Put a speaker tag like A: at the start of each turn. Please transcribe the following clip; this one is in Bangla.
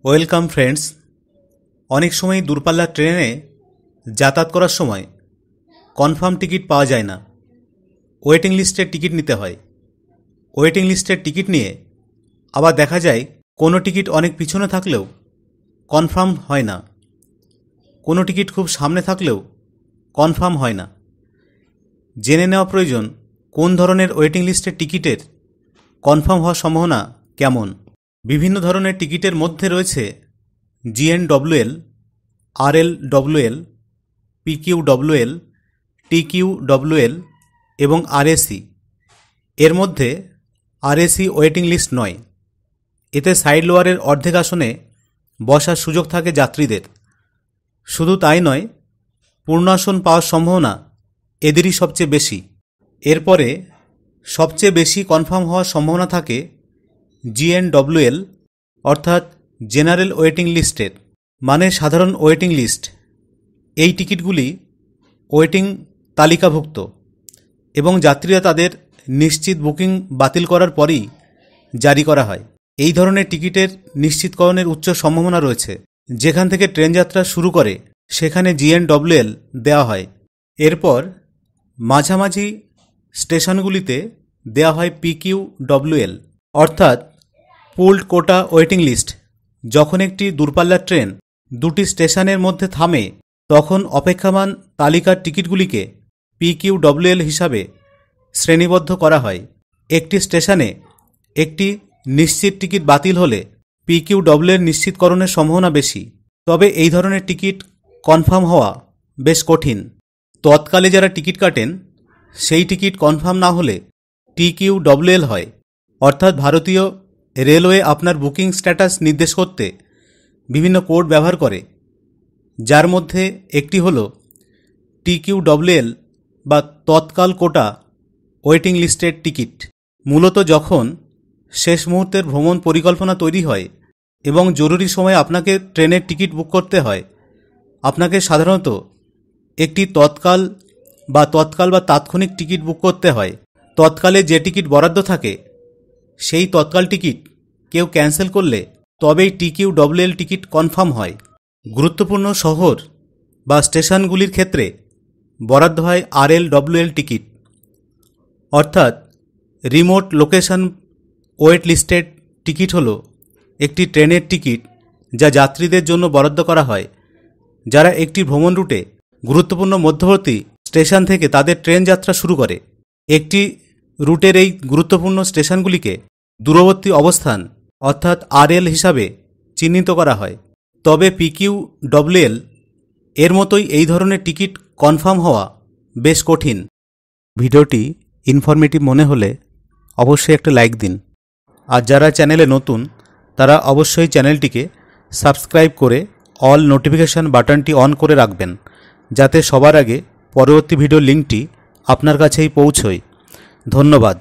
A: Welcome friends. অনেক সময় দূরপাল্লার ট্রেনে যাতায়াত করার সময় কনফার্ম টিকিট পাওয়া যায় না, ওয়েটিং লিস্টের টিকিট নিতে হয়। ওয়েটিং লিস্টের টিকিট নিয়ে আবার দেখা যায় কোনো টিকিট অনেক পিছনে থাকলেও কনফার্ম হয় না, কোনো টিকিট খুব সামনে থাকলেও কনফার্ম হয় না। জেনে নেওয়া প্রয়োজন কোন ধরনের ওয়েটিং লিস্টের টিকিটের কনফার্ম হওয়ার সম্ভাবনা কেমন। বিভিন্ন ধরনের টিকিটের মধ্যে রয়েছে GNWL, RLWL, PQWL, TQWL এবং RAC। এর মধ্যে RAC ওয়েটিং লিস্ট নয়। এতে সাইড লোয়ারের অর্ধেক আসনে বসার সুযোগ থাকে যাত্রীদের। শুধু তাই নয়, পূর্ণ আসন পাওয়ার সম্ভাবনা এদেরই সবচেয়ে বেশি। এরপরে সবচেয়ে বেশি কনফার্ম হওয়ার সম্ভাবনা থাকে GNWL অর্থাৎ জেনারেল ওয়েটিং লিস্টের, মানে সাধারণ ওয়েটিং লিস্ট। এই টিকিটগুলি ওয়েটিং তালিকাভুক্ত এবং যাত্রীরা তাদের নিশ্চিত বুকিং বাতিল করার পরই জারি করা হয়। এই ধরনের টিকিটের নিশ্চিতকরণের উচ্চ সম্ভাবনা রয়েছে। যেখান থেকে ট্রেন যাত্রা শুরু করে সেখানে GNWL দেওয়া হয়। এরপর মাঝামাঝি স্টেশনগুলিতে দেওয়া হয় PQWL অর্থাৎ পুলড কোটা ওয়েটিং লিস্ট। যখন একটি দূরপাল্লার ট্রেন দুটি স্টেশনের মধ্যে থামে তখন অপেক্ষমান তালিকার টিকিটগুলিকে PQWL হিসাবে শ্রেণীবদ্ধ করা হয়। একটি স্টেশনে একটি নিশ্চিত টিকিট বাতিল হলে PQWL নিশ্চিতকরণের সম্ভাবনা বেশি। তবে এই ধরনের টিকিট কনফার্ম হওয়া বেশ কঠিন। তৎকালে যারা টিকিট কাটেন সেই টিকিট কনফার্ম না হলে TQWL হয়। অর্থাৎ ভারতীয় রেলওয়ে আপনার বুকিং স্ট্যাটাস নির্দেশ করতে বিভিন্ন কোড ব্যবহার করে, যার মধ্যে একটি হল TQWL বা তৎকাল কোটা ওয়েটিং লিস্টের টিকিট। মূলত যখন শেষ মুহূর্তের ভ্রমণ পরিকল্পনা তৈরি হয় এবং জরুরি সময়ে আপনাকে ট্রেনের টিকিট বুক করতে হয়, আপনাকে সাধারণত একটি তৎকাল বা তাৎক্ষণিক টিকিট বুক করতে হয়। তৎকালে যে টিকিট বরাদ্দ থাকে সেই তৎকাল টিকিট কেউ ক্যান্সেল করলে তবেই TQWL টিকিট কনফার্ম হয়। গুরুত্বপূর্ণ শহর বা স্টেশনগুলির ক্ষেত্রে বরাদ্দ হয় RLWL টিকিট অর্থাৎ remote location wait listed ticket হল একটি ট্রেনের টিকিট যা যাত্রীদের জন্য বরাদ্দ করা হয় যারা একটি ভ্রমণ রুটে গুরুত্বপূর্ণ মধ্যবর্তী স্টেশন থেকে তাদের ট্রেন যাত্রা শুরু করে। একটি রুটের এই গুরুত্বপূর্ণ স্টেশনগুলিকে দূরবর্তী অবস্থান অর্থাৎ RL হিসাবে চিহ্নিত করা হয়। তবে PQWL এর মতোই এই ধরনের টিকিট কনফার্ম হওয়া বেশ কঠিন। ভিডিওটি ইনফরমেটিভ মনে হলে অবশ্যই একটা লাইক দিন, আর যারা চ্যানেলে নতুন তারা অবশ্যই চ্যানেলটিকে সাবস্ক্রাইব করে অল নোটিফিকেশান বাটনটি অন করে রাখবেন, যাতে সবার আগে পরবর্তী ভিডিওর লিঙ্কটি আপনার কাছেই পৌঁছয়। ধন্যবাদ।